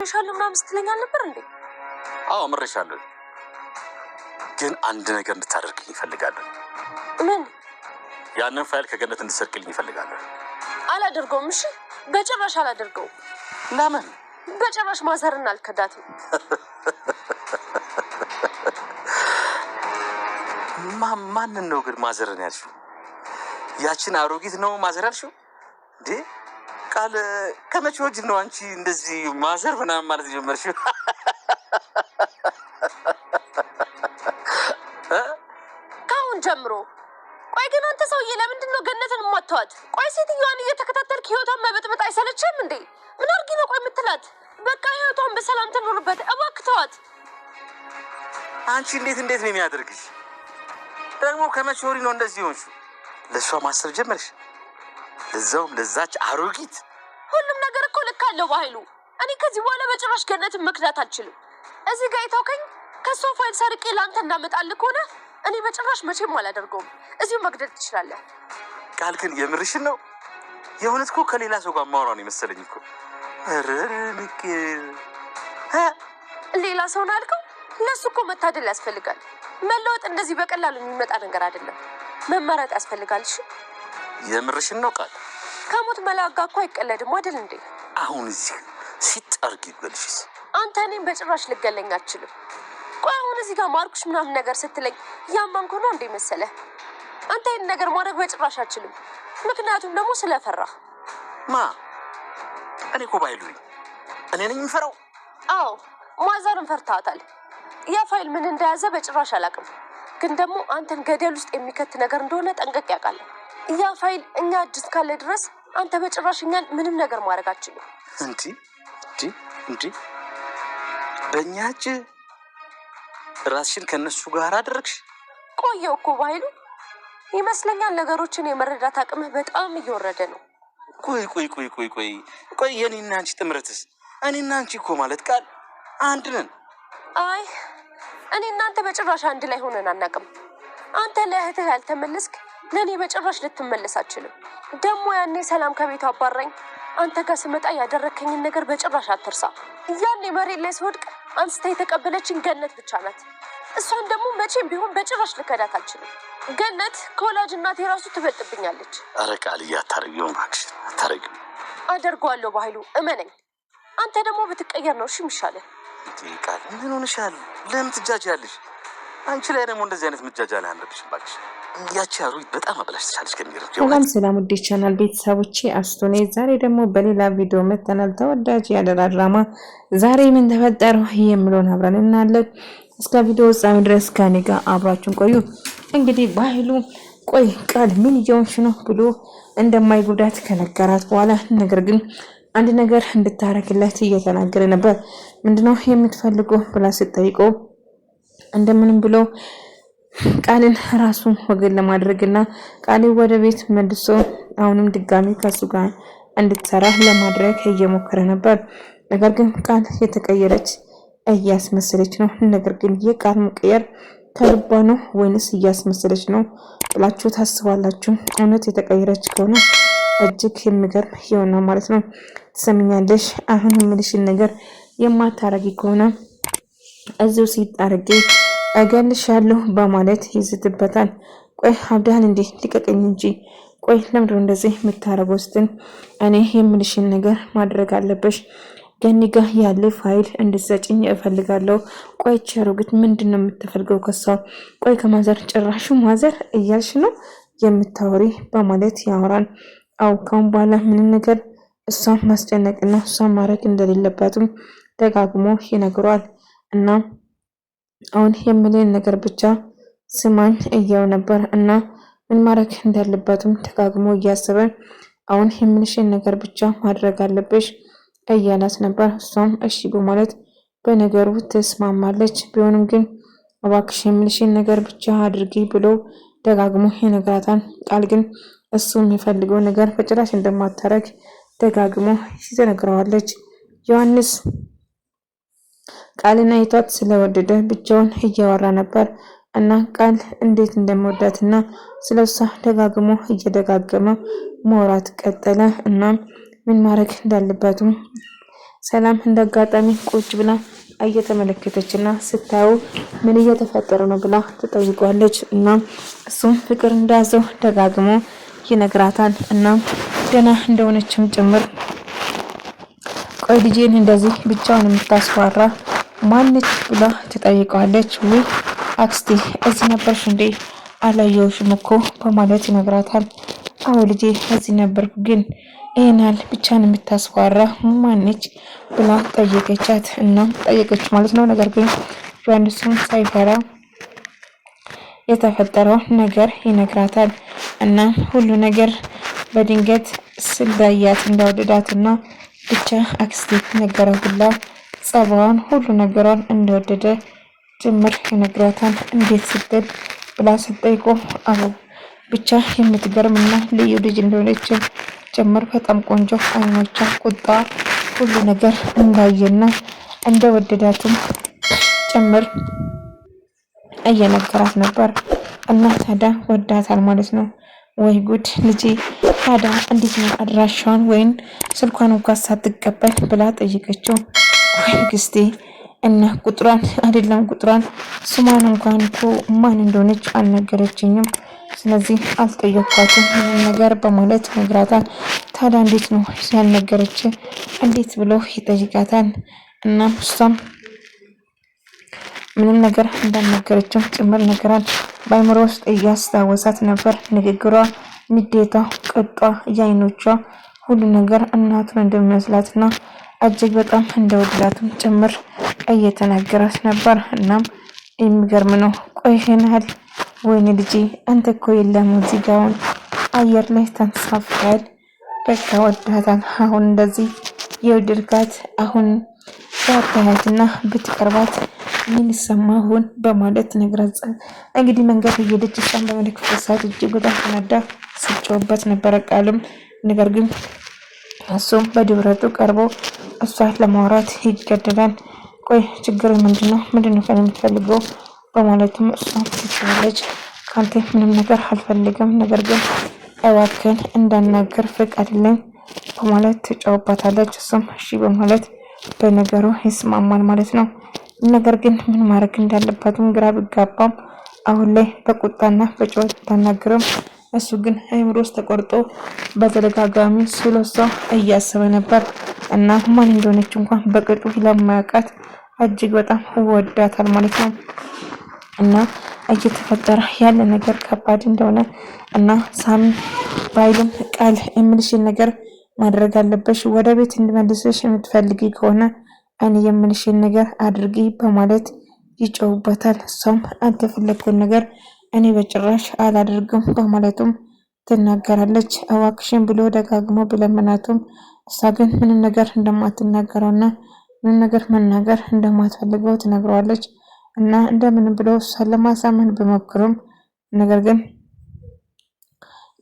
ምሬሻለሁ ምናምን ስትለኝ አልነበር እንዴ? አዎ ምሬሻለሁ፣ ግን አንድ ነገር እንድታደርግልኝ እፈልጋለሁ። ምን? ያንን ፋይል ከገነት እንድትሰርቅልኝ እፈልጋለሁ። አላደርገውም። እሺ በጭራሽ አላደርገውም። ለምን? በጭራሽ ማዘርን አልከዳትም። ማንን ነው ግን ማዘርን ያልሽው? ያችን አሮጊት ነው ማዘር ያልሽው እንዴ? ቃል ከመቼ ወዲህ ነው አንቺ እንደዚህ ማዘር ምናምን ማለት ጀመርሽው? ከአሁን ጀምሮ። ቆይ ግን አንተ ሰውዬ ለምንድን ነው ገነትን የማትተዋት? ቆይ ሴትዮዋን እየተከታተልክ ህይወቷን መበጥበጥ አይሰለችም እንዴ? ምን አድርጊ ነው ቆይ የምትላት? በቃ ህይወቷን በሰላም ትኖርበት፣ እባክህ ተዋት። አንቺ እንዴት ነው የሚያደርግሽ? ደግሞ ከመቼ ወዲህ ነው እንደዚህ ሆንሽ? ለእሷ ማሰብ ጀመርሽ? ለዛውም ለዛች አሮጊት። ሁሉም ነገር እኮ ልክ አለው በኃይሉ። እኔ ከዚህ በኋላ በጭራሽ ገነትን መክዳት አልችልም። እዚህ ጋር የታውከኝ ከሷ ፋይል ሰርቄ ለአንተ እንዳመጣልህ ከሆነ እኔ በጭራሽ መቼም አላደርገውም። እዚሁ መግደል ትችላለህ። ቃል ግን የምርሽን ነው? የእውነት እኮ ከሌላ ሰው ጋር ማውራ ነው የመሰለኝ እኮ። ሌላ ሰው ነው አልከው? ለሱ እኮ መታደል ያስፈልጋል። መለወጥ እንደዚህ በቀላሉ የሚመጣ ነገር አይደለም። መመረጥ ያስፈልጋል። እሺ የምርሽን ነው ቃል? ከሞት መላጋ እኮ አይቀለድም አይደል እንዴ? አሁን እዚህ ሲጠርግ ይበልሽስ? አንተ እኔም በጭራሽ ልገለኝ አልችልም። ቆይ አሁን እዚህ ጋር ማርኩሽ ምናምን ነገር ስትለኝ ያማንኩ ነው እንዴ መሰለህ? አንተ ይህን ነገር ማድረግ በጭራሽ አልችልም። ምክንያቱም ደግሞ ስለፈራህ። እኔ እኮ ባይሉኝ እኔ ነኝ የምፈራው። አዎ ማዘርን ፈርታታል። ያ ፋይል ምን እንደያዘ በጭራሽ አላውቅም፣ ግን ደግሞ አንተን ገደል ውስጥ የሚከት ነገር እንደሆነ ጠንቀቅ ያውቃል። ያ ፋይል እኛ እጅ እስካለ ድረስ አንተ በጭራሽ እኛን ምንም ነገር ማድረግ አትችልም። እንዲ በእኛ እጅ ራስሽን ከነሱ ጋር አደረግሽ? ቆየው እኮ በኃይሉ ይመስለኛል ነገሮችን የመረዳት አቅምህ በጣም እየወረደ ነው። ቆይ የኔና አንቺ ጥምረትስ? እኔና አንቺ እኮ ማለት ቃል አንድ ነን። አይ እኔ እናንተ በጭራሽ አንድ ላይ ሆነን አናውቅም። አንተ ለእህትህ ያልተመለስክ ለእኔ በጭራሽ ልትመለስ አትችልም። ደግሞ ያኔ ሰላም ከቤቱ አባራኝ አንተ ጋር ስመጣ ያደረከኝን ነገር በጭራሽ አትርሳ። ያኔ መሬት ላይ ስወድቅ አንስታ የተቀበለችኝ ገነት ብቻ ናት። እሷን ደግሞ መቼም ቢሆን በጭራሽ ልከዳት አልችልም። ገነት ከወላጅ እናቴ ራሱ ትበልጥብኛለች። ኧረ ቃልዬ አታረጊውም እባክሽ፣ አታረጊውም። አደርገዋለሁ በኃይሉ እመነኝ። አንተ ደግሞ ብትቀየር ነው እሺ የሚሻለው። ቃል ምን ሆነሻል? ለምን ትጃጃለሽ? አንቺ ላይ ደግሞ እንደዚህ አይነት ምጃጃል አለብሽ እባክሽ። ያቺ አሩት በጣም አበላሽ ትቻለሽ ከሚረው። ሰላም ውዴ ቻናል ቤተሰቦቼ አስቶኔ ዛሬ ደግሞ በሌላ ቪዲዮ መተናል። ተወዳጅ የአደራ ድራማ ዛሬ ምን ተፈጠረው የሚለውን አብረን እናያለን። እስከ ቪዲዮ ፍጻሜ ድረስ ከኔ ጋር አብራችሁን ቆዩ። እንግዲህ በኃይሉ ቆይ ቃል ምን እየሆንሽ ነው ብሎ እንደማይጎዳት ከነገራት በኋላ ነገር ግን አንድ ነገር እንድታረግለት እየተናገረ ነበር። ምንድነው የምትፈልገው ብላ ስትጠይቀው እንደምንም ብሎ ቃልን ራሱን ወገን ለማድረግና ቃልን ወደ ቤት መልሶ አሁንም ድጋሚ ከሱ ጋር እንድትሰራ ለማድረግ እየሞከረ ነበር። ነገር ግን ቃል የተቀየረች እያስመሰለች ነው። ነገር ግን የቃል መቀየር ከልቧ ነው ወይንስ እያስመሰለች ነው ብላችሁ ታስባላችሁ? እውነት የተቀየረች ከሆነ እጅግ የሚገርም ይሆናል ማለት ነው። ትሰምኛለሽ? አሁን የምልሽን ነገር የማታረጊ ከሆነ እዚሁ ሲጣረጌ እገልሻለሁ በማለት ይዝትበታል። ቆይ አብዳን እንዴ ልቀቀኝ እንጂ ቆይ ለምንድን ነው እንደዚህ የምታረገው ስትል እኔ የምልሽን ነገር ማድረግ አለበሽ። ገኒ ጋር ያለ ፋይል እንድትሰጪኝ እፈልጋለሁ። ቆይ ቸሩግት ምንድነው የምትፈልገው ከሷ? ቆይ ከማዘር ጭራሹ ማዘር እያልሽ ነው የምታወሪ በማለት ያወራል። አውካውን በኋላ ምንም ነገር እሷን ማስጨነቅና እሷን ማድረግ እንደሌለባትም ደጋግሞ ይነግሯል። እና አሁን የምልን ነገር ብቻ ስማኝ እያው ነበር እና ምን ማድረግ እንዳለባትም ደጋግሞ እያሰበ አሁን የምልሽን ነገር ብቻ ማድረግ አለብሽ እያላት ነበር። እሷም እሺ በማለት በነገሩ ትስማማለች። ቢሆንም ግን እባክሽ የምልሽን ነገር ብቻ አድርጊ ብሎ ደጋግሞ ይነግራታል። ቃል ግን እሱ የሚፈልገው ነገር በጭራሽ እንደማታረግ ደጋግሞ ትነግረዋለች። ዮሐንስ ቃልና ይቷት ስለወደደ ብቻውን እያወራ ነበር እና ቃል እንዴት እንደምወዳትና ስለሷ ደጋግሞ እየደጋገመ ማውራት ቀጠለ እና ምን ማድረግ እንዳለበትም ሰላም እንዳጋጣሚ ቁጭ ብላ እየተመለከተችና ስታየው ምን እየተፈጠረ ነው ብላ ትጠይቋለች። እና እሱም ፍቅር እንዳዘው ደጋግሞ ይነግራታል። እና ገና እንደሆነችም ጭምር ቆይ ልጄን እንደዚህ ብቻውን የምታስፈራ ማነች ብላ ትጠይቀዋለች። ወይ አክስቴ እዚህ ነበርሽ እንዴ? አላየሁሽም እኮ በማለት ይነግራታል። አዎ ልጄ እዚህ ነበርኩ፣ ግን ይሄናል ብቻን የምታስፈራ ማነች ብላ ጠየቀቻት። እና ጠየቀች ማለት ነው። ነገር ግን ዮሐንስም ሳይፈራ የተፈጠረው ነገር ይነግራታል። እና ሁሉ ነገር በድንገት ስላያት እንደወደዳትና ብቻ አክስቴ ነገረው ሁላ ጸባዋን ሁሉ ነገሯን እንደወደደ ጭምር ይነግራታል። እንዴት ስትል ብላ ስትጠይቆ አዎ ብቻ የምትገርምና ልዩ ልጅ እንደሆነች ጭምር በጣም ቆንጆ አይኖቿ፣ ቁጣ ሁሉ ነገር እንዳየና እንደወደዳትም ጭምር እየነገራት ነበር። እና ታዲያ ወዳታል ማለት ነው። ወይ ጉድ ልጄ ታዲያ እንዴት ነው አድራሻዋን ወይን ስልኳን እንኳን ሳትቀበል ብላ ጠይቀችው። ወይ ግስቴ እና ቁጥሯን አይደለም ቁጥሯን ስሟን እንኳን እኮ ማን እንደሆነች አልነገረችኝም፣ ስለዚህ አልጠየኳትም ምንም ነገር በማለት ነግራታል። ታዲያ እንዴት ነው ያልነገረች እንዴት ብሎ ይጠይቃታል። እና እሷም ምንም ነገር እንዳልነገረችው ጭምር ነገራል። በአይምሮ ውስጥ እያስታወሳት ነበር። ንግግሯ፣ ንዴቷ፣ ቅጧ፣ የአይኖቿ ሁሉ ነገር እናቱን እንደሚመስላትና እጅግ በጣም እንደወደዳትም ጭምር እየተናገራት ነበር። እናም የሚገርም ነው። ቆይ ይሄናል ወይኔ ልጄ አንተ እኮ የለም እዚህ ጋር አየር ላይ ተንሳፍቷል። በቃ ወዳታል። አሁን እንደዚህ የወደድካት አሁን ባታያትና ብትቀርባት ምን ይሰማሁን በማለት ነግራት እንግዲህ መንገድ እየሄደች እሷን በመለከት ሰዓት እጅግ በጣም ተናዳ ስጮህበት ነበረ ቃልም። ነገር ግን እሱም በድብረቱ ቀርቦ እሷን ለማውራት ይገደዳል። ቆይ ችግር ምንድነው? ምንድነው ከኔ የምትፈልገው በማለትም እሷን ትችላለች። ካንተ ምንም ነገር አልፈልግም፣ ነገር ግን እባክህን እንዳናገር ፍቀድልኝ በማለት ትጫወባታለች። እሱም እሺ በማለት በነገሩ ይስማማል ማለት ነው። ነገር ግን ምን ማድረግ እንዳለባትም ግራ ቢጋባም አሁን ላይ በቁጣና በጩኸት ብታናግርም እሱ ግን አይምሮ ውስጥ ተቆርጦ በተደጋጋሚ ስለሷ እያሰበ ነበር። እና ማን እንደሆነች እንኳን በቅጡ ለማያውቃት እጅግ በጣም ወዳታል ማለት ነው። እና እየተፈጠረ ያለ ነገር ከባድ እንደሆነ እና ሳሚ ባይልም ቃል የምልሽን ነገር ማድረግ አለበሽ፣ ወደ ቤት እንድመልስሽ የምትፈልጊ ከሆነ እኔ የምልሽን ነገር አድርጊ በማለት ይጮውበታል። እሷም አንተ የፈለግከውን ነገር እኔ በጭራሽ አላደርግም በማለቱም ትናገራለች። እባክሽን ብሎ ደጋግሞ ብለምናቱም እሷ ግን ምንም ነገር እንደማትናገረውና ምንም ነገር መናገር እንደማትፈልገው ትነግረዋለች። እና እንደምንም ብሎ እሷን ለማሳመን ቢሞክሩም ነገር ግን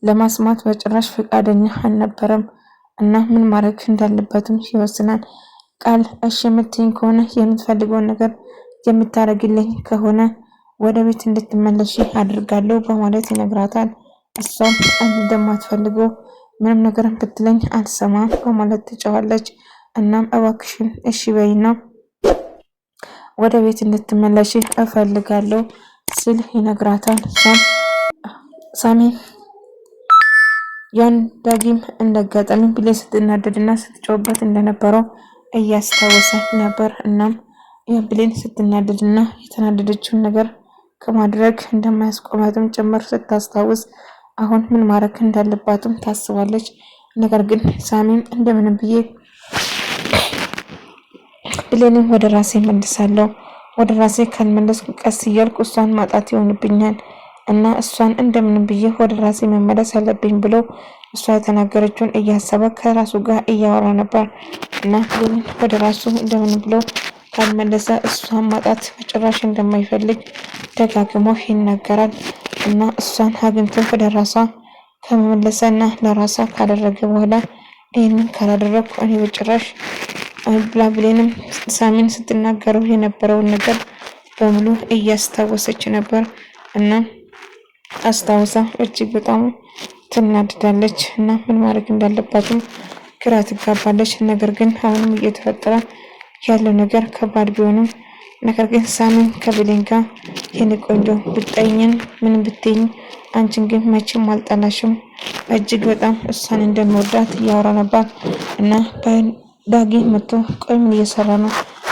ለማስማት በጭራሽ ፈቃደኛ አልነበረም። እና ምን ማድረግ እንዳለበትም ይወስናል። ቃል እሺ የምትይኝ ከሆነ የምትፈልገውን ነገር የምታረግልኝ ከሆነ ወደ ቤት እንድትመለሽ አድርጋለሁ በማለት ይነግራታል። እሷም እንደማትፈልገው ምንም ነገር ብትለኝ አልሰማም በማለት ትጨዋለች። እናም እባክሽን እሺ በይና ወደ ቤት እንድትመለሽ እፈልጋለሁ ስል ይነግራታል። ሳሚ ያን ዳጊም እንደጋጣሚ ብሌን ስትናደድና ስትጮህበት እንደነበረው እያስታወሰ ነበር። እናም ብሌን ስትናደድና የተናደደችውን ነገር ከማድረግ እንደማያስቆማትም ጭምር ስታስታውስ አሁን ምን ማድረግ እንዳለባትም ታስባለች። ነገር ግን ሳሚም እንደምንም ብዬ ብሌንን ወደ ራሴ መልሳለሁ፣ ወደ ራሴ ካልመለስኩ ቀስ እያልኩ እሷን ማጣት ይሆንብኛል እና እሷን እንደምንም ብዬ ወደ ራሴ መመለስ አለብኝ ብሎ እሷ የተናገረችውን እያሰበ ከራሱ ጋር እያወራ ነበር። እና ብሌንን ወደ ራሱ እንደምንም ብሎ ካልመለሰ እሷን ማጣት በጭራሽ እንደማይፈልግ ደጋግሞ ይናገራል። እና እሷን አግኝቶ ወደ ራሷ ከመመለሰና ለራሷ ካደረገ በኋላ ይህንን ካላደረግኩ እኔ በጭራሽ ብላ ብሌንም ሳሚን ስትናገረው የነበረውን ነገር በሙሉ እያስታወሰች ነበር። እና አስታውሳ እጅግ በጣም ትናድዳለች። እና ምን ማድረግ እንዳለባትም ግራ ትጋባለች። ነገር ግን አሁንም እየተፈጠረ ያለው ነገር ከባድ ቢሆንም ነገር ግን ሳሚን ከብሌን ጋር የኔ ቆንጆ ብትጠይኝን ምንም ብትይኝ አንቺን ግን መቼም አልጠላሽም እጅግ በጣም እሷን እንደምወዳት እያወራ ነበር እና ዳጊ መጥቶ ቆይ ምን እየሰራ ነው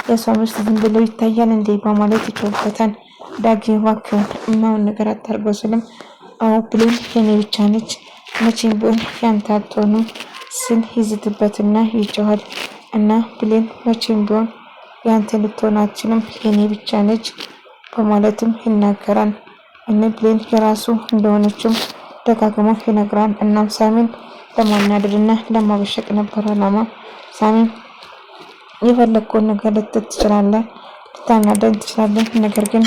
የሰው ምስት ዝም ብሎ ይታያል እንዴ በማለት ይጮህበታል። ዳጊ እባክህን እማውን ነገር አታርገው ስልም አዎ ብሌን የኔ ብቻ ነች መቼም ቢሆን ያንተ አትሆንም ስል ይዝትበትና ይጮሃል እና ብሌን መቼም ቢሆን ያንተ ልትሆን አትችልም የኔ ብቻ ነች በማለትም ይናገራል። እነ ብሌን የራሱ እንደሆነችም ደጋግሞ ይነግራል። እናም ሳሚን ለማናደድና ለማበሸቅ ነበር ዓላማ። ሳሚን የፈለግከውን ነገር ልትል ትችላለህ፣ ልታናደድ ትችላለህ፣ ነገር ግን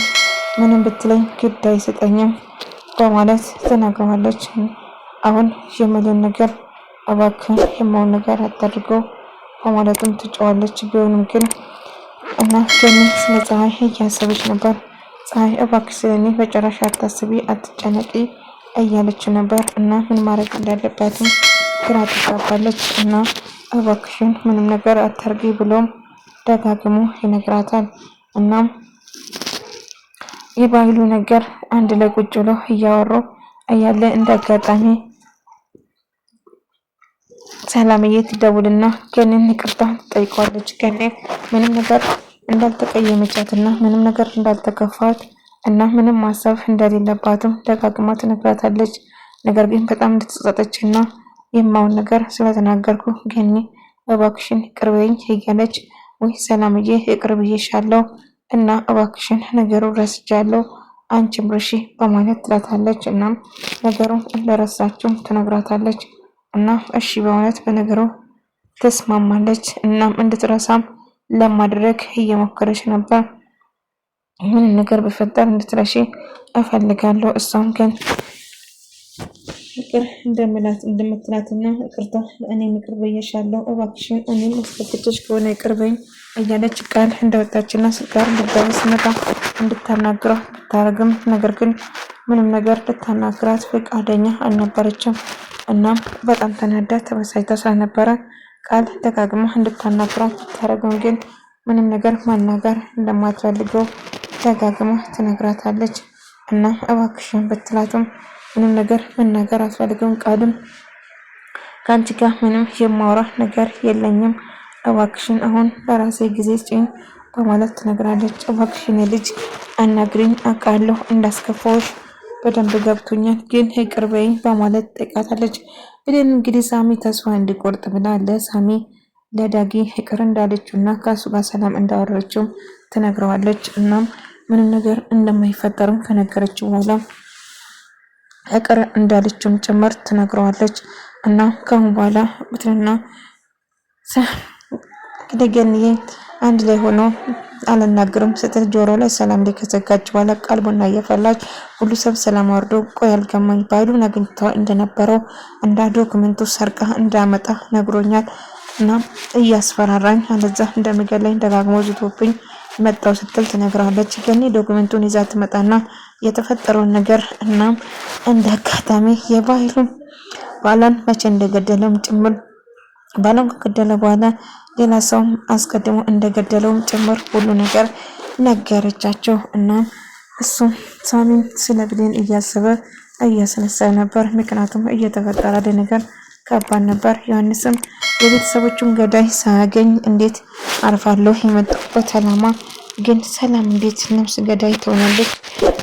ምንም ብትለኝ ግድ አይሰጠኝም በማለት ተናግረዋለች። አሁን የምልን ነገር እባክህ የማውን ነገር አታድርገው በማለትም ትጫዋለች። ቢሆንም ግን እና ገኒ ስለ ፀሐይ እያሰበች ነበር። ፀሐይ እባክሽ ስለኔ በጨረሻ አታስቢ፣ አትጨነቂ እያለችው ነበር እና ምን ማድረግ እንዳለባትም ግራ ትጋባለች እና እባክሽን ምንም ነገር አታርጊ ብሎም ደጋግሞ ይነግራታል። እናም የባህሉ ነገር አንድ ላይ ቁጭ ብሎ እያወሩ እያለ እንዳጋጣሚ ሰላምዬ ትደውልና ገኒን ይቅርታ ትጠይቀዋለች። ገኒ ምንም ነገር እንዳልተቀየመቻትና ምንም ነገር እንዳልተከፋት እና ምንም ማሰብ እንደሌለባትም ደጋግማ ትነግራታለች። ነገር ግን በጣም እንደተጸጸተችና የማውን ነገር ስለተናገርኩ ገኒ እባክሽን ይቅር በይኝ እያለች ወይ ሰላምዬ ይቅር ብዬሻለሁ እና እባክሽን ነገሩን ረስቻለሁ አንቺም ርሺ በማለት ትላታለች። እናም ነገሩን እንደረሳችው ትነግራታለች እና እሺ በእውነት በነገሩ ተስማማለች። እናም እንድትረሳም ለማድረግ እየሞከረች ነበር። ምን ነገር ቢፈጠር እንድትረሺ እፈልጋለሁ እሷም ግን ይቅር እንደምትላትና ይቅርታ እኔም ይቅር ብዬሻለሁ እባክሽን እኔም አስከፍቼሽ ከሆነ ይቅር በይኝ እያለች ቃል እንደወጣችና ስልካር ልትደርስ መጣ እንድታናግራት ብታረግም ነገር ግን ምንም ነገር ልታናግራት ፈቃደኛ አልነበረችም። እናም በጣም ተናዳ ተበሳጭታ ስለነበረ ቃል ደጋግማ እንድታናግራት ብታረግም ግን ምንም ነገር ማናገር እንደማትፈልገው ደጋግማ ትነግራታለች። እና እባክሽን ብትላትም ምንም ነገር መናገር አትፈልግም። ቃልም ከአንቺ ጋር ምንም የማወራ ነገር የለኝም እባክሽን አሁን ለራሴ ጊዜ ስጪኝ በማለት ትነግራለች። እባክሽን ልጅ አናግሪኝ አውቃለሁ እንዳስከፋዎች በደንብ ገብቶኛል ግን ይቅር በይኝ በማለት ጠይቃታለች። ብሌን እንግዲህ ሳሚ ተስፋ እንዲቆርጥ ብላ ለሳሚ ለዳጊ ይቅር እንዳለችውና ከሱ ጋር ሰላም እንዳወረችው ትነግረዋለች። እናም ምንም ነገር እንደማይፈጠርም ከነገረችው በኋላ ይቅር እንዳለችውም ጭምር ትነግረዋለች። እና ከአሁን በኋላ ብትልና ገኒዬ አንድ ላይ ሆኖ አልናገርም ስትል ጆሮ ላይ ሰላም ላይ ከዘጋች በኋላ ቃል ቡና እየፈላች ሁሉ ሰብ ሰላም ወርዶ ቆይ አልገማኝ ባይሉን አግኝተው እንደነበረው እንዳ ዶክመንቱ ሰርቃ እንዳመጣ ነግሮኛል እና እያስፈራራኝ አለዛ እንደሚገለኝ ደጋግሞ ዝቶብኝ መጣው ስትል ትነግራለች። ገኒ ዶክመንቱን ይዛ ትመጣና የተፈጠረውን ነገር እናም እንደ አጋጣሚ የባህሉን ባላን መቼ እንደገደለም ጭምር ባላን ከገደለ በኋላ ሌላ ሰው አስቀድሞ እንደገደለውም ጭምር ሁሉ ነገር ነገረቻቸው። እና እሱም ሳሚን ስለ ብሌን እያሰበ እያስነሳ ነበር። ምክንያቱም እየተፈጠረ ነገር ከባድ ነበር። ዮሐንስም የቤተሰቦቹን ገዳይ ሳያገኝ እንዴት አርፋለሁ የመጣበት ዓላማ ግን ሰላም እንዴት ነፍስ ገዳይ ትሆናለች?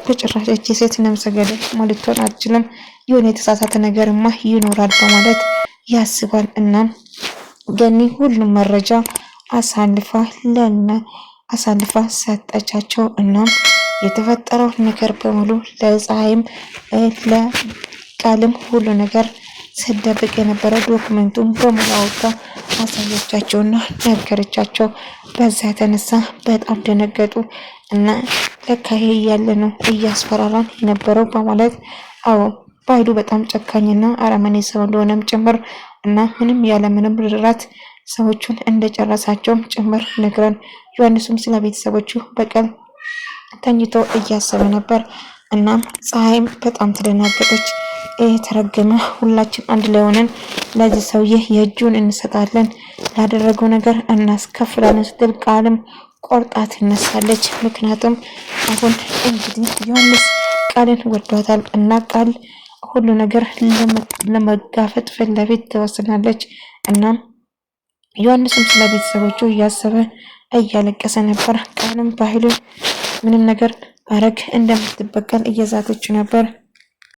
በጭራሽ እቺ ሴት ነፍስ ገዳይ ማለት ትሆን አትችልም። የሆነ የተሳሳተ ነገርማ ይኖራል በማለት ያስባል። እና ገኒ ሁሉም መረጃ አሳልፋ ሰጠቻቸው። እና የተፈጠረው ነገር በሙሉ ለፀሐይም ለቃልም ሁሉ ነገር ስደብቅ የነበረ ዶክመንቱን በሙሉ አውጥታ አሳየቻቸውና ነገረቻቸው። በዛ የተነሳ በጣም ደነገጡ እና ለካ ይሄ ያለ ነው እያስፈራራን የነበረው በማለት አዎ ባይዱ በጣም ጨካኝና አረመኔ ሰው እንደሆነም ጭምር እና ምንም ያለ ምንም ርራት ሰዎቹን እንደጨረሳቸውም ጭምር ነግረን ዮሐንስም ስለ ቤተሰቦቹ በቀል ተኝቶ እያሰበ ነበር። እናም ፀሐይም በጣም ተደናገጠች። የተረገመ ሁላችን አንድ ላይ ሆነን ለዚህ ሰውዬ የእጁን እንሰጣለን፣ ላደረገው ነገር እናስከፍላለን ስትል ቃልም ቆርጣ ትነሳለች። ምክንያቱም አሁን እንግዲህ ዮሐንስ ቃልን ወዷታል እና ቃል ሁሉ ነገር ለመጋፈጥ ፊት ለፊት ትወስናለች። እናም ዮሐንስም ስለ ቤተሰቦቹ እያሰበ እያለቀሰ ነበር። ቃልም ባህሉ ምንም ነገር አረግ እንደምትበቀል እየዛተች ነበር።